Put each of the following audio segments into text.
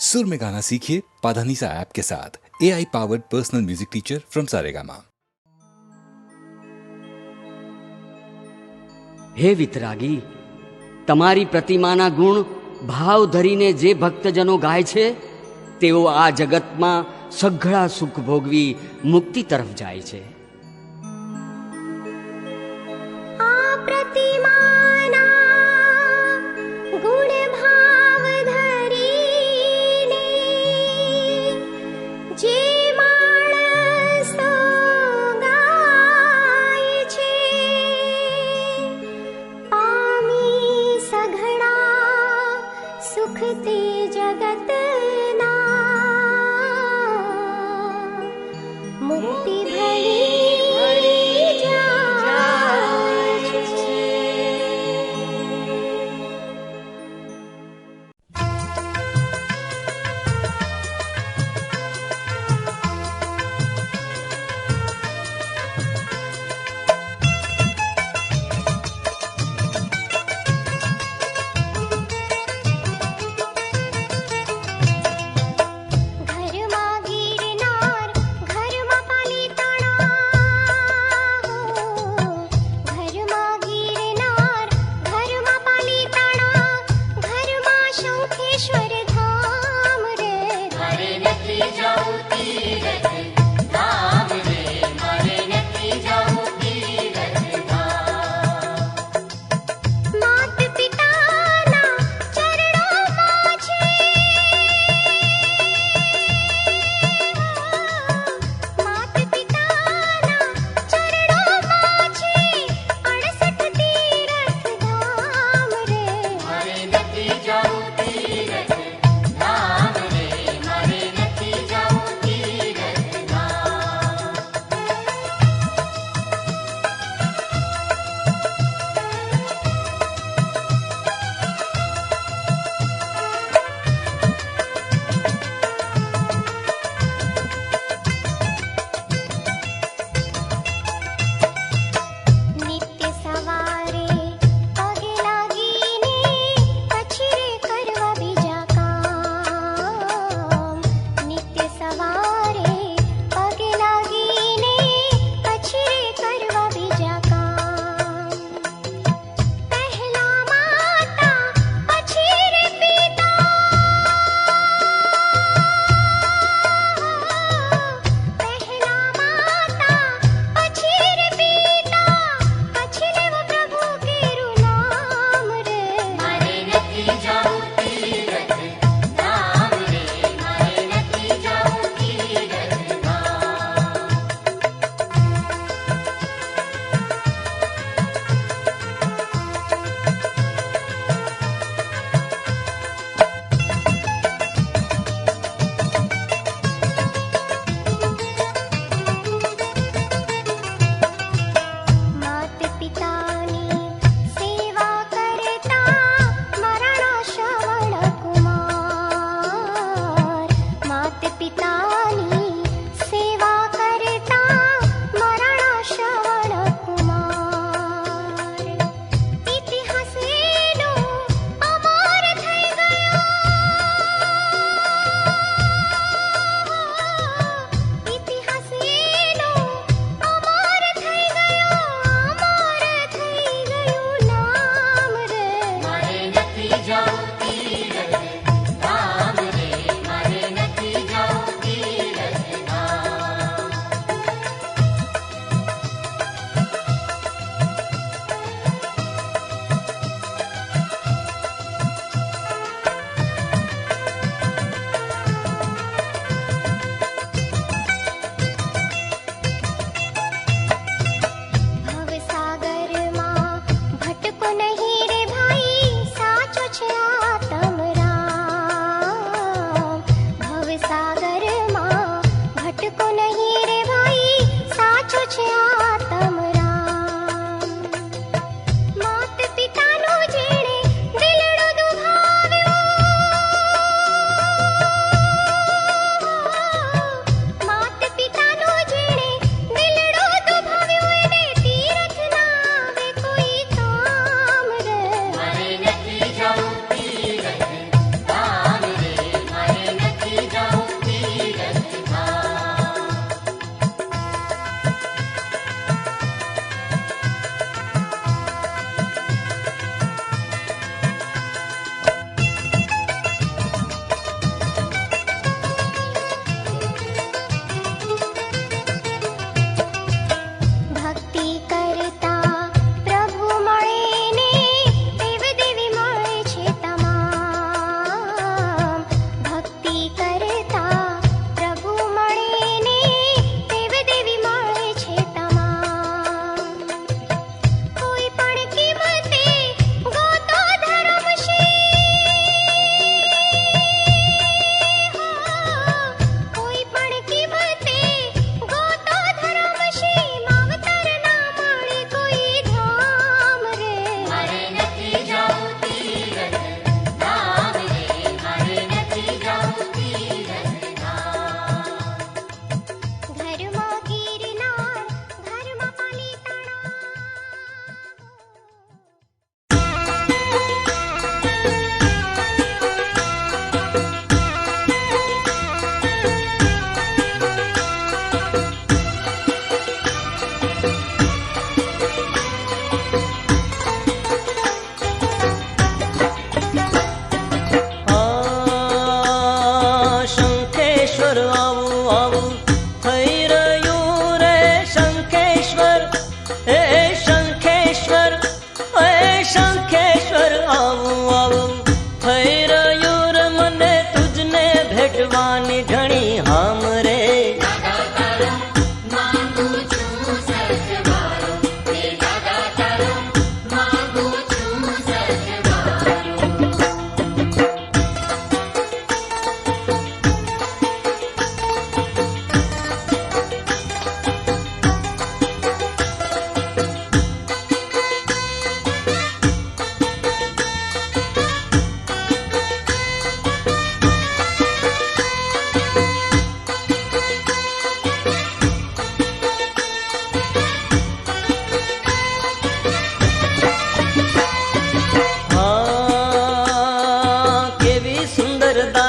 सुर में गाना सीखिए पाधानीसा ऐप के साथ। AI powered personal music teacher from Saregama. હે વિતરાગી, તમારી પ્રતિમાના ગુણ ભાવ ધરીને જે ભક્તજનો ગાય છે તેઓ આ જગતમાં સઘળા સુખ ભોગવી મુક્તિ તરફ જાય છે. આ પ્રતિમાના ગુણ ભાવ ધરીને જે માણસો ગાય છે પામી સઘળા સુખ તે જગતના મુક્તિ ભળી જાય છે.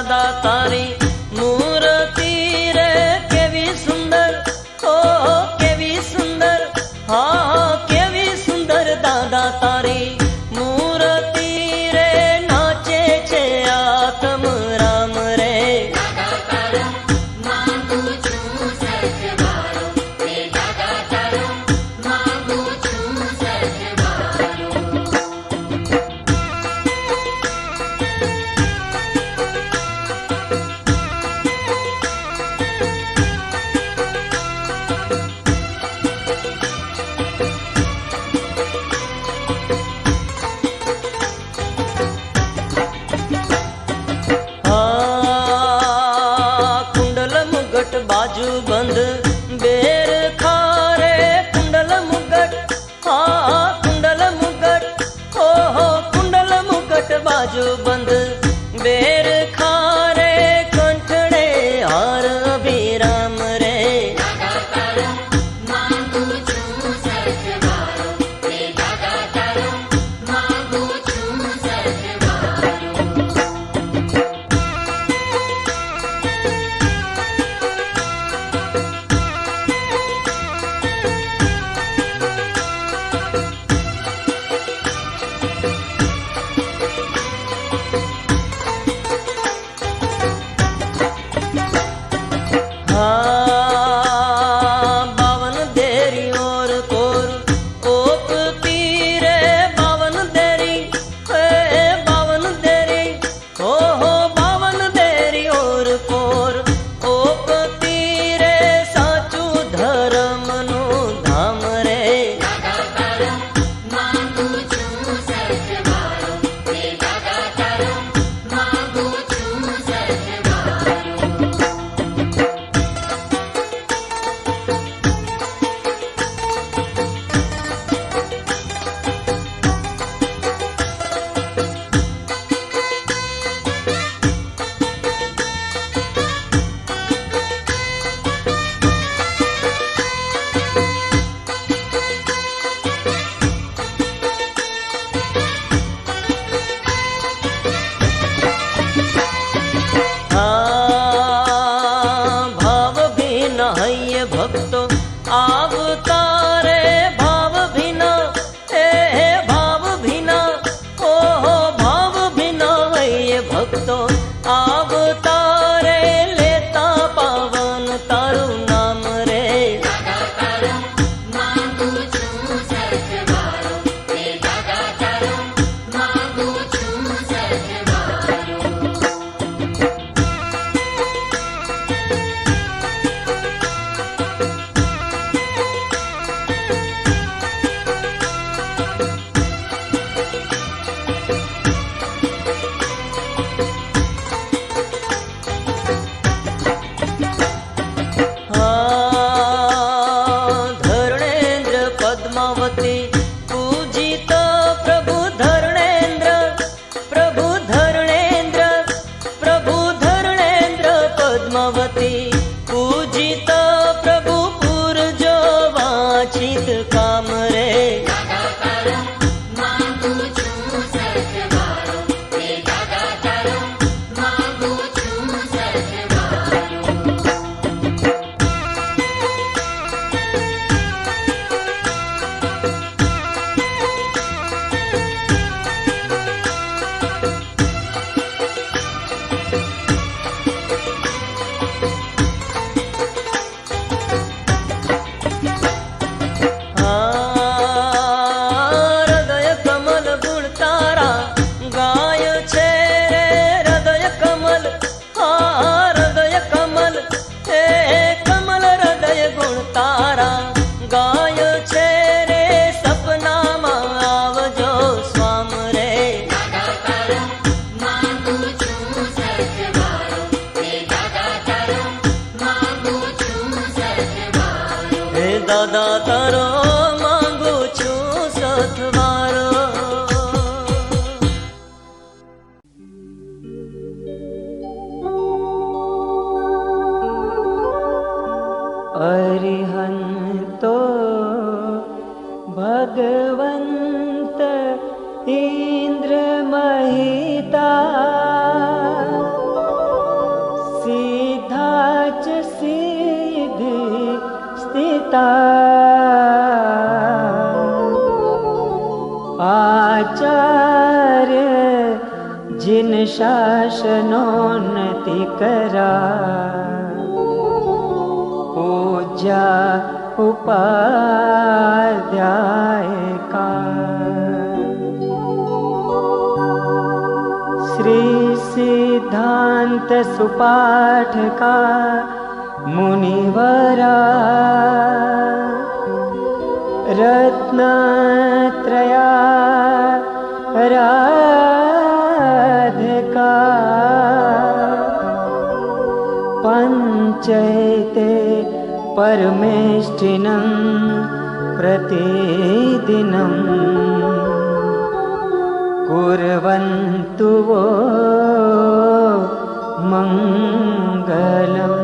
દાદા તારી મૂર્તિ રે કેવી સુંદર, ઓ કેવી સુંદર, હા કેવી સુંદર દાદા તારી મૂર્તિ રે નાચે છે આત્મ રામ રે. बाजू बंद बेर खारे कुंडल मुगट, हाँ कुंडल मुगट, हो कुंडल मुगट बाजू बंद बेर खारे कंठड़े हार अभिराम रे. बावन देरी और कोर ओप तीरे बावन देरी, बावन देरी, हो बावन देरी और कोर ओप तीरे साचू धर्म नु धाम रे. भक्तो आवतारे भाव भिना, भाव भिना, ओ भाव भिना ये भक्तो आवतारे लेता पावन तारु नाम रे. पद्मावती पूजित प्रभु धरणेन्द्र, प्रभु धरणेन्द्र, प्रभु धरणेन्द्र पद्मावती पूजित प्रभु पुरजो वाचित काम रे. દાદા તારો માંગુ છું સથવારો. અરિહંતો ભગવંત ઇન્દ્ર મહિતા पिता आचार्य जिन शासनोन्नति करा पूजा उपाध्याय का श्री सिद्धांत सुपाठ का मुनिवरा रत्नत्रया राधिका पंचैते परमेष्टिनं प्रतिदिनं कुर्वन्तु वो मङ्गलम्।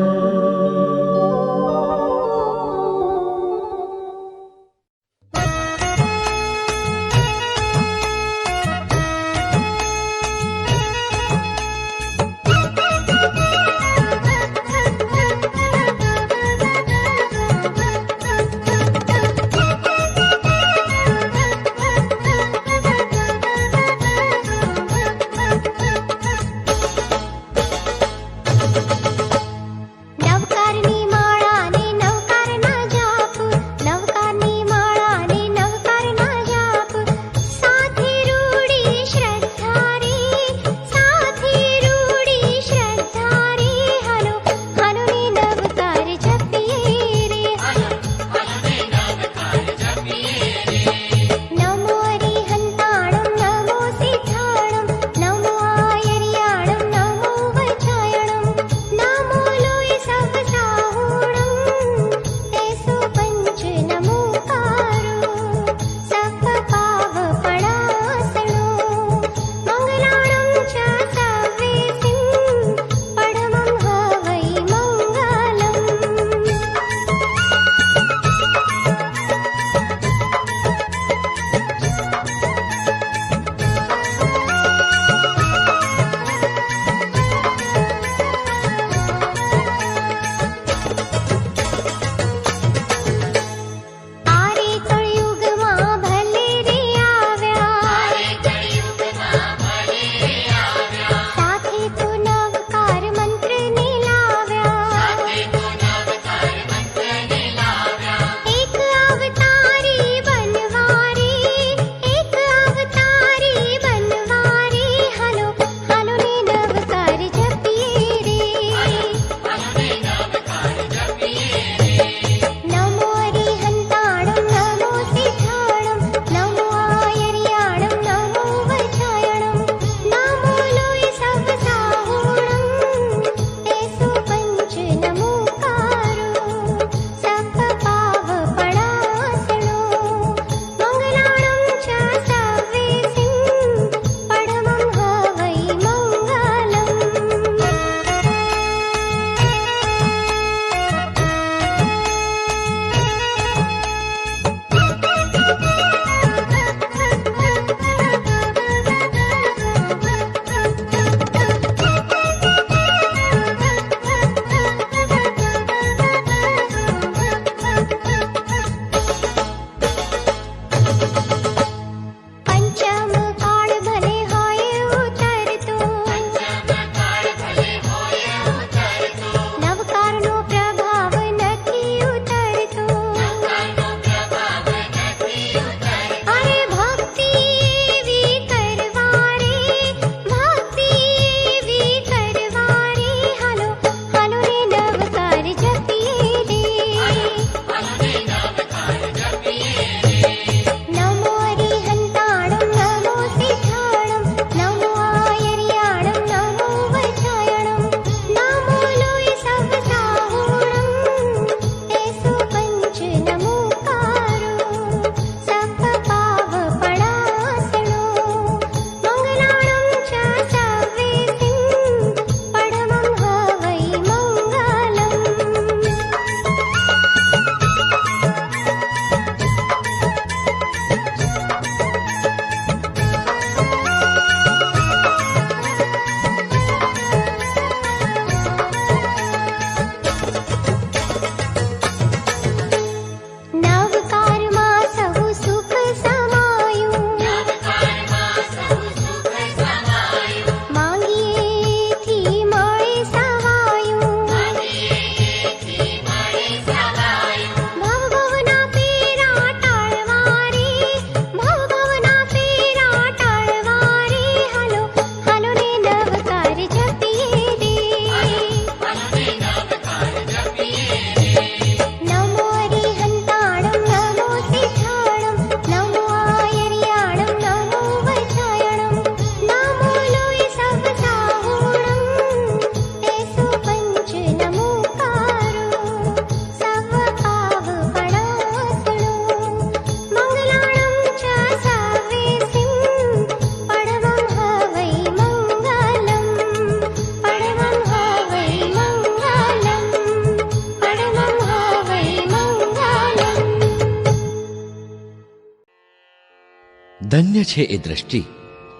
ધન્ય છે એ દ્રષ્ટિ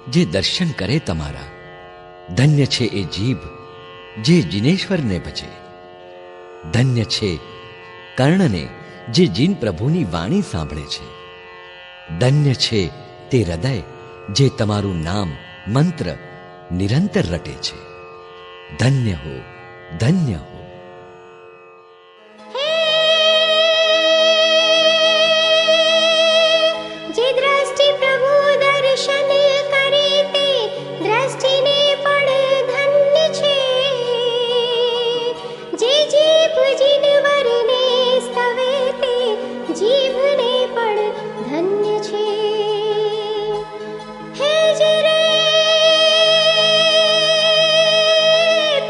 જે દર્શન કરે તમારા, ધન્ય છે એ જીભ જે જિનેશ્વરને ભજે, ધન્ય છે કર્ણને જે જીન પ્રભુની વાણી સાંભળે છે, ધન્ય છે તે હૃદય જે તમારું નામ મંત્ર નિરંતર રટે છે. ધન્ય હો, ધન્ય હો. જે દ્રષ્ટિ પ્રભુ દર્શન કરે તે દ્રષ્ટિને પણ ધન્ય છે. જે જીભ જીનવરને સ્તવે તે જીભને પણ ધન્ય છે. હે જે રે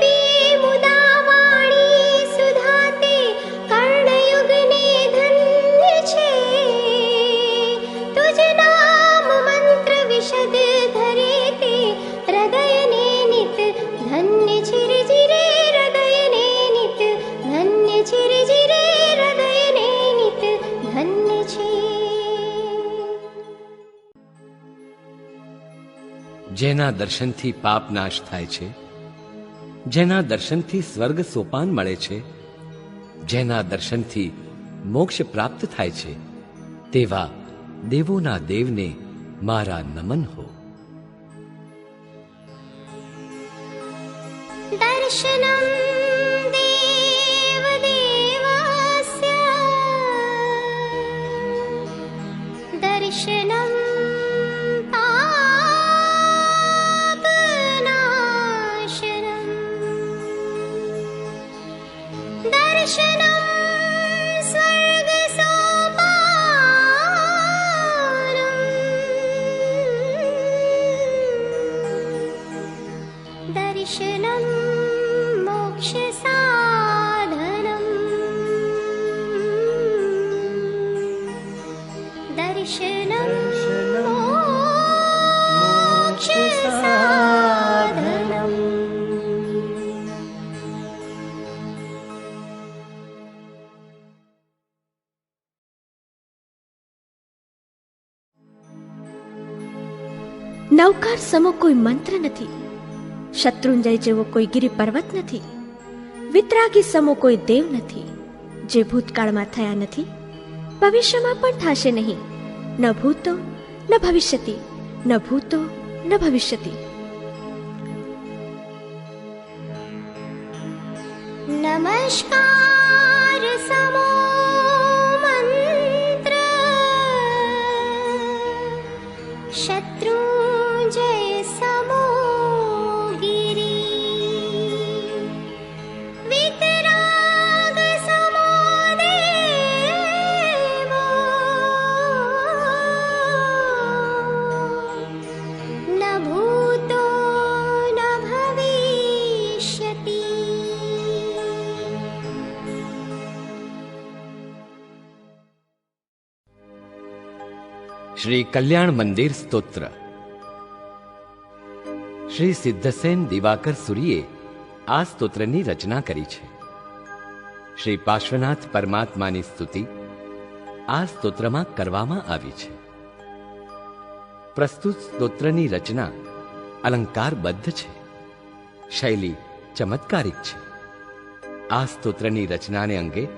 પીએ મુદા વાણી સુધા તે કર્ણયુગને ધન્ય છે. તુજ નામ મંત્ર વિશદ ધરે તે હૃદયને નિત ધન્ય છે. રે જીરે હૃદયને નિત ધન્ય છે. રે જીરે હૃદયને નિત ધન્ય છે. જેના દર્શનથી પાપ નાશ થાય છે, જેના દર્શનથી સ્વર્ગ સોપાન મળે છે, જેના દર્શનથી મોક્ષ પ્રાપ્ત થાય છે, તેવા દેવોના દેવને મારા નમન હો. દર્શનમ દેવ દેવસ્ય દર્શનમ પાપનાશનમ દર્શનમ સ્વર્ગ સોપાનમ દર્શનમ મોક્ષ સાધનમ દર્શનમ મોક્ષ સાધનમ. નવકાર સમો કોઈ મંત્ર નથી, શત્રુંજય જેવો કોઈ ગિરિ પર્વત નથી, વિતરાગી સમો કોઈ દેવ નથી. જે ભૂતકાળમાં થયા નથી, ભવિષ્યમાં પણ થશે નહીં. ન ભૂતો ન ભવિષ્યતિ, ન ભૂતો ન ભવિષ્યતિ. નમસ્કાર સમો મંત્ર શત્રુંજય સમો ગિરિ વિતરાગ સમો દેવો ન ભૂતો ન ભવિષ્યતિ. શ્રી કલ્યાણ મંદિર સ્તોત્ર. શ્રી સિદ્ધસેન દિવાકર સુરીએ આ સ્તોત્રની રચના કરી છે. શ્રી પાર્શ્વનાથ પરમાત્માની સ્તુતિ આ સ્તોત્રમાં કરવામાં આવી છે. પ્રસ્તુત સ્તોત્રની રચના અલંકારબદ્ધ છે, શૈલી ચમત્કારિક છે. આ સ્તોત્રની રચનાને અંગે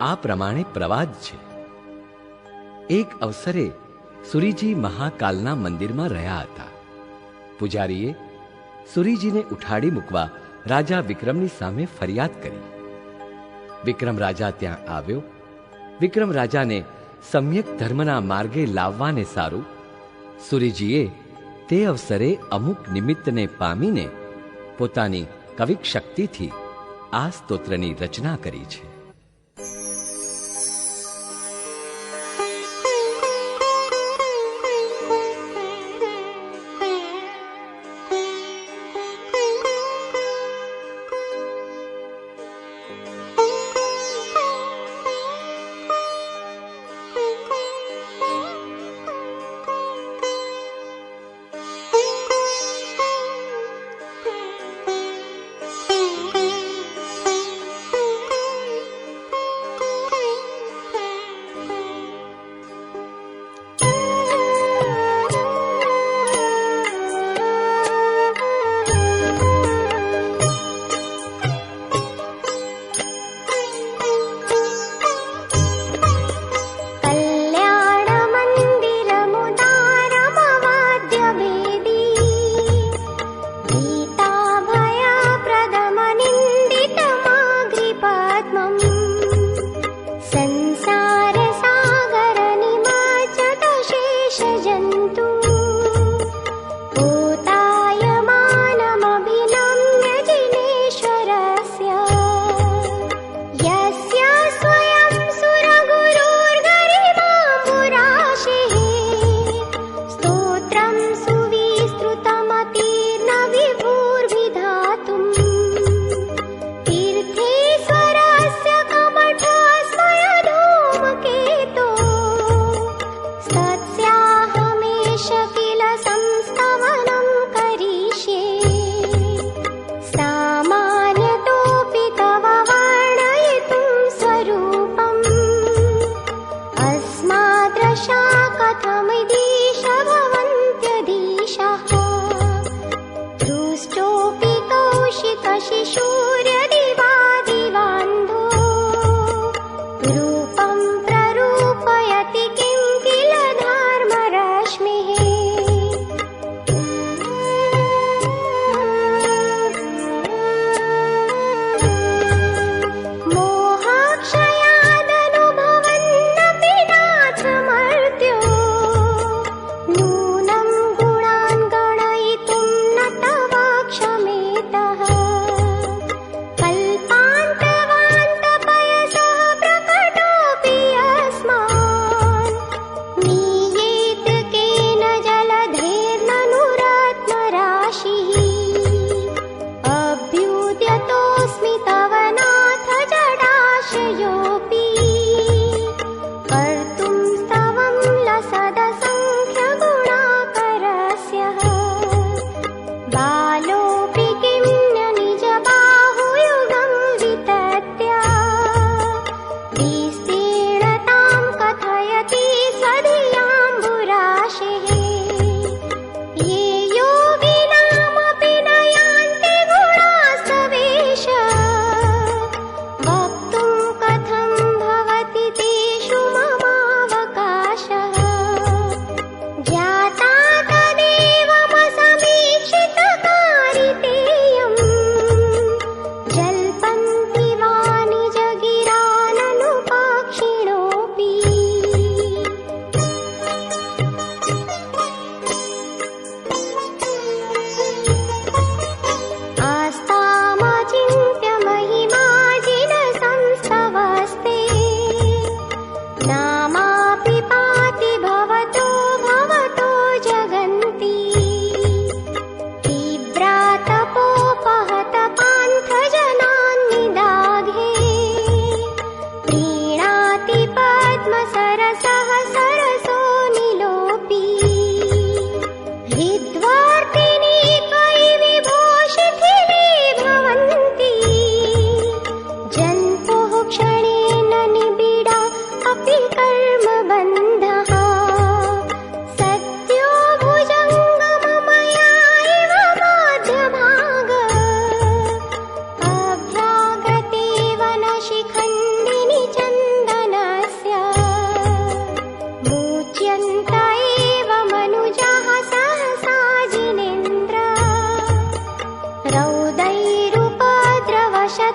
આ પ્રમાણે પ્રવાદ છે. એક અવસરે સુરીજી મહાકાલના મંદિરમાં રહ્યા હતા. પૂજારીએ સુરીજીને ઉઠાડી મૂકવા રાજા વિક્રમની સામે ફરિયાદ કરી. વિક્રમ રાજા ત્યાં આવ્યો. વિક્રમ રાજાને સમ્યક ધર્મના માર્ગે લાવવાને સારું સુરીજીએ તે અવસરે અમુક નિમિત્તને પામીને પોતાની કવિક શક્તિથી આ સ્તોત્રની રચના કરી છે.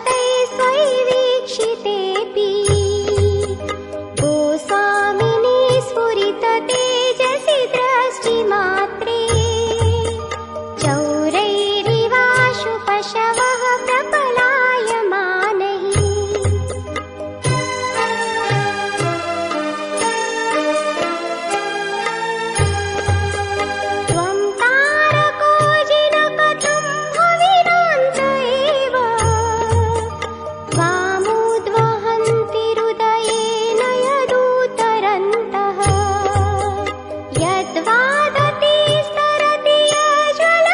शतै स्वैवीक्षितेऽपि गोस्वामिनि स्फुरित तेजसि दृष्टिमात्रे चौरैरिवाशु पशवः प्रपलायमानैः त्वं तारको जिनकथं हविरान्त एव त्वामुद्वहन्ति हृदयेन यदुतरन्तः यद्वादति स्तरति यज्ज्वलवेशनूना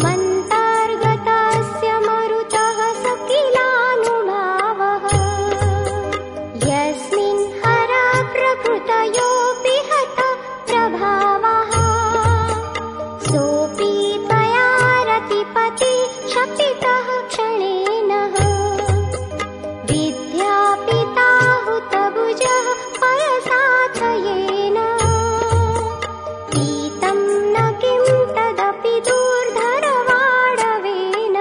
मन्तर्गतस्य मरुतः स किलानुभावः यस्मिन् हर प्रकृतयोऽपि हत प्रभावः सोऽपि त्वया रतिपति क्षपितः क्षणेन विद्यापिताहुतभुजः पयसाथयेन पीतं न किं तदपि दूर्धरवाडवेन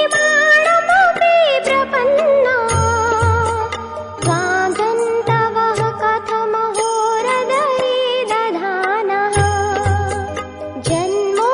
स्वामिन्नल्पगरिमाणमपि प्रपन्ना त्वां गन्तवः कथमहो हृदये दधानः जन्मो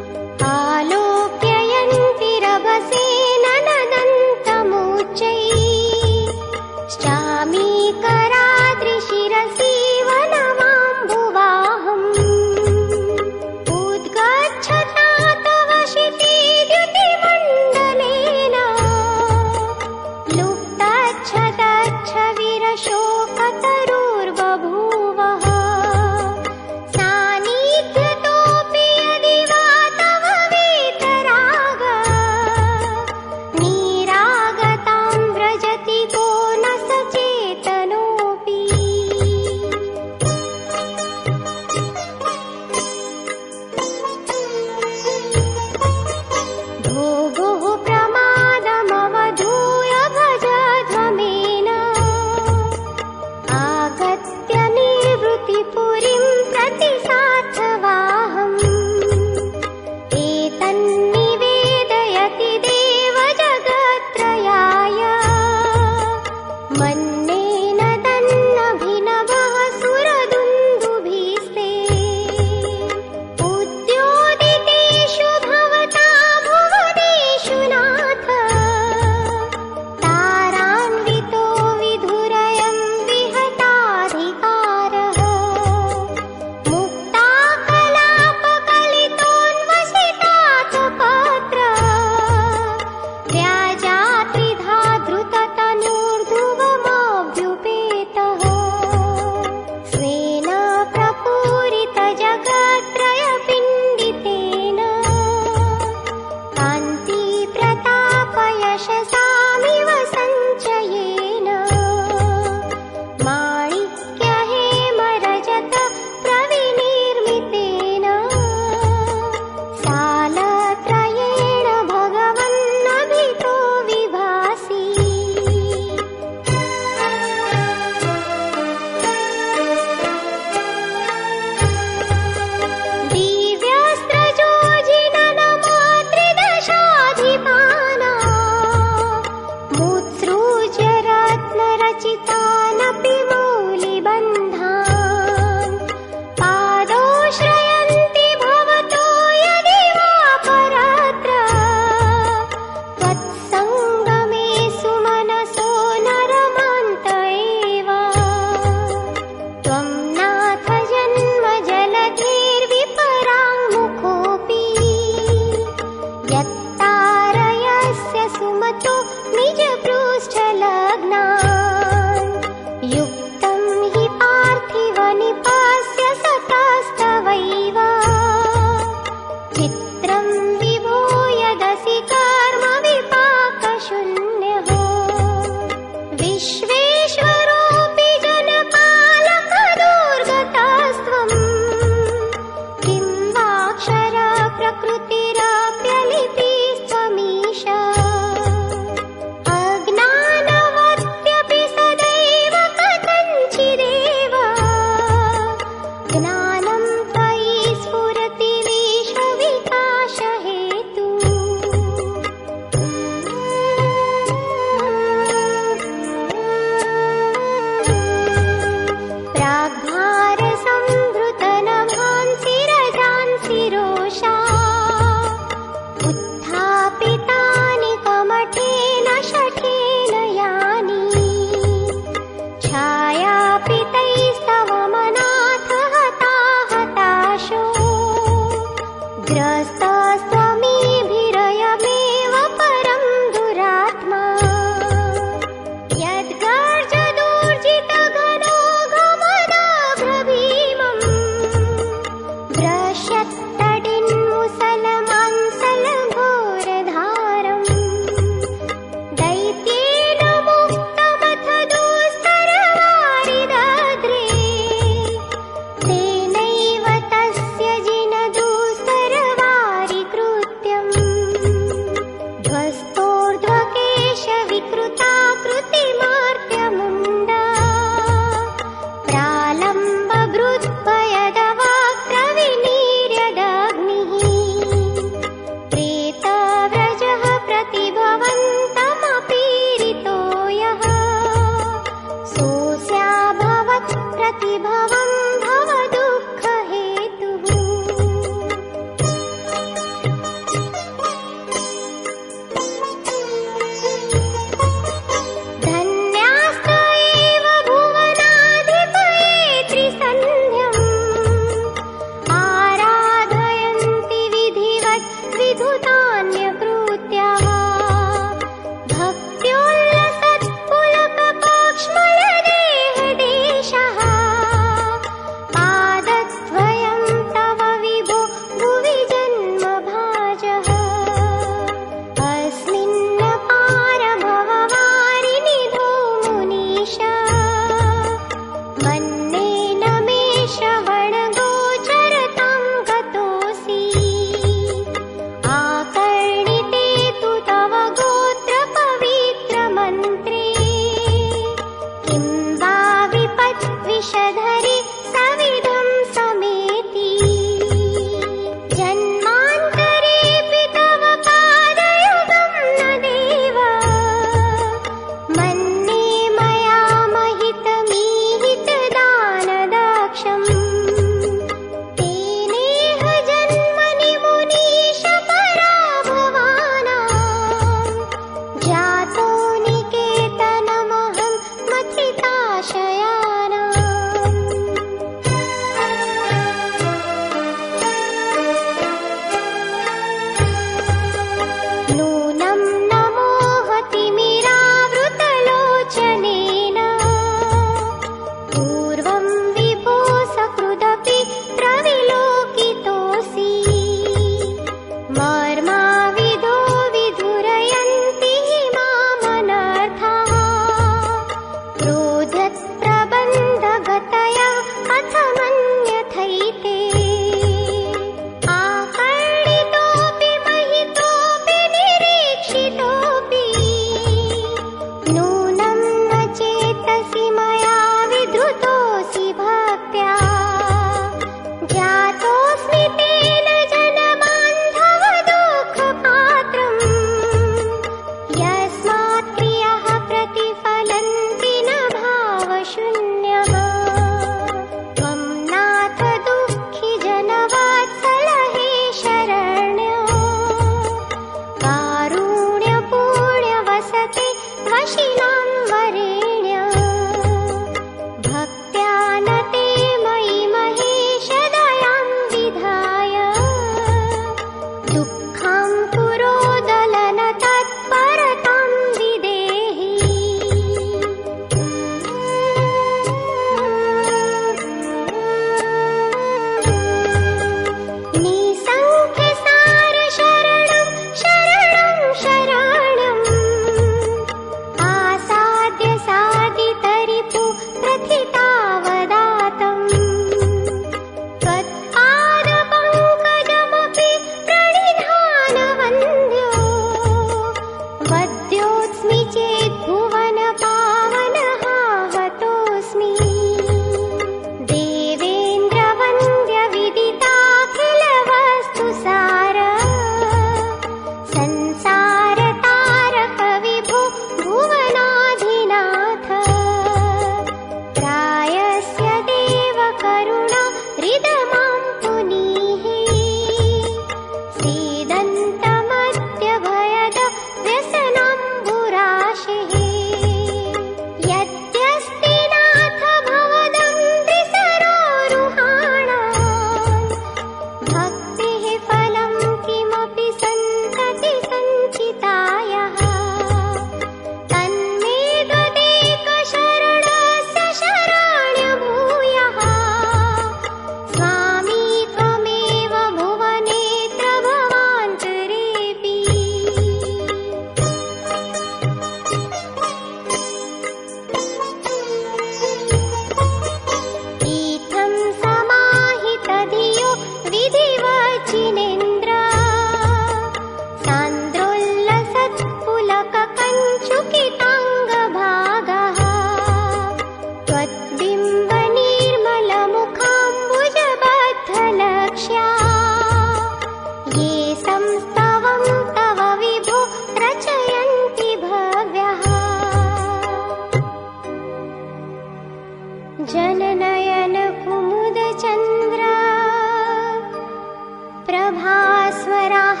प्रभास्वराः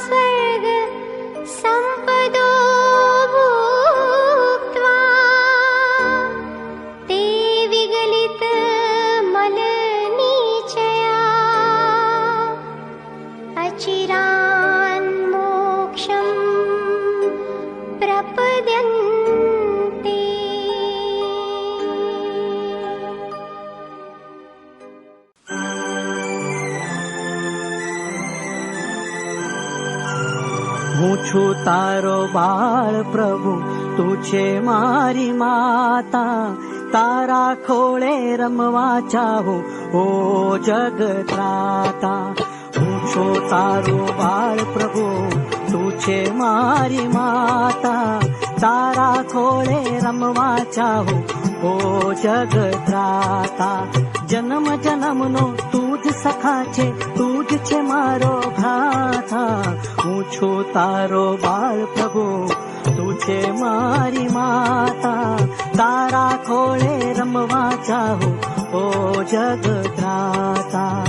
स्वर्ग सम्पदो भुक्त्वा ते विगलित मलनीचया अचिरान् मोक्षं प्रपद्यन्ते। હું છું તારો બાળ પ્રભુ, તું છે મારી માતા, તારા ખોળે રમવા ચાહું ઓ જગત્રાતા. હું છું તારો બાળ પ્રભુ, તું છે મારી માતા, તારા ખોળે રમવા ચાહું ઓ જગત્રાતા. જન્મ જન્મનો તું જ સખા છે, તું જ છે મારો ભ્રાતા. હું છું તારો બાળ પ્રભુ, તું છે મારી માતા, તારા ખોળે રમવા ચાહું ઓ જગત્રાતા.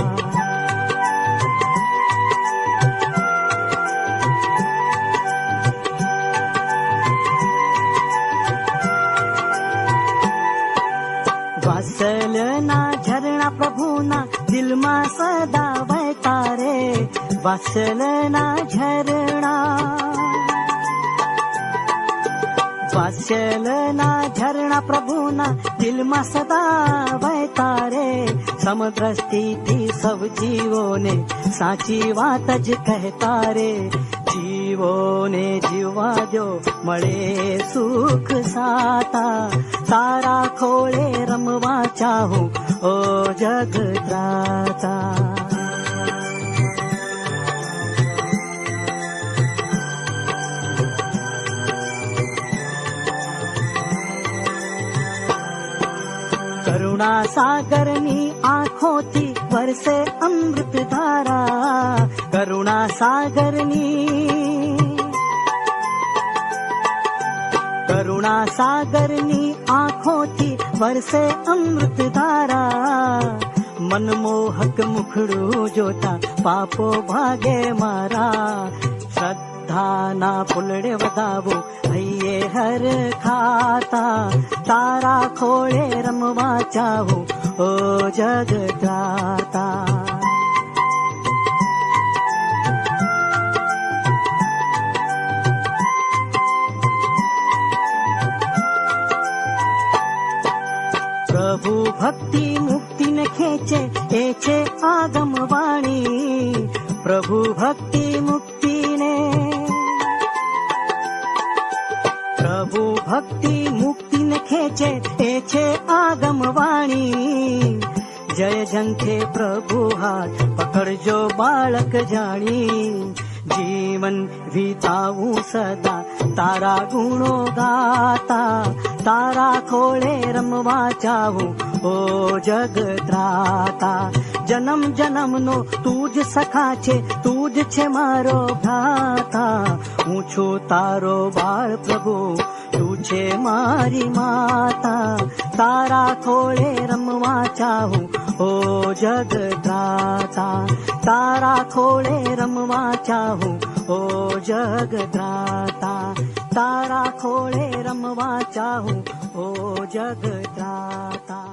વાત્સલ્યના ઝરણા પ્રભુના દિલમાં સદા વહેતા રે. વાત્સલ્યના ઝરણા, વાત્સલ્યના ઝરણા પ્રભુના દિલમાં સદા વહેતા રે. સમદ્રષ્ટિથી સૌ જીવોને સાચી વાત જ કહેતા રે. જીવોને જીવવા દો મળે સુખ સાતા, તારા ખોળે રમવા ચાહું ઓ જગત્રાતા. કરુણા સાગરની આંખોથી વરસે અમૃત ધારા. કરુણા સાગરની, કરુણા સાગરની આંખોથી વરસે અમૃત ધારા. મનમોહક મુખડું જોતા પાપો ભાગે મારા. શ્રદ્ધાના ફૂલડે વધાવો હૈયે હર ખાતા, તારા ખોળે રમવા ચાહું ઓ જગત્રાતા. પ્રભુ ભક્તિ મુક્તિને ખેંચે એ છે આગમવાણી. પ્રભુ ભક્તિ મુક્તિને, પ્રભુ ભક્તિ મુક્તિને ખેંચે એ છે આગમવાણી. જય ઝંખે પ્રભુ હાથ પકડજો બાળક જાણી. જીવન વીતાવું સદા તારા ગુણો ગાતા, તારા ખોળે રમવા ચાહું ઓ જગત્રાતા. જન્મ જન્મનો તું જ સખા છે, તું જ છે મારો ભ્રાતા. હું છું તારો બાળ પ્રભુ, તું છે મારી માતા, તારા ખોળે રમવા ચાહું ઓ જગત્રાતા. તારા ખોળે રમવા ચાહું ઓ જગત્રાતા. તારા ખોળે રમવા ચાહું ઓ જગત્રાતા.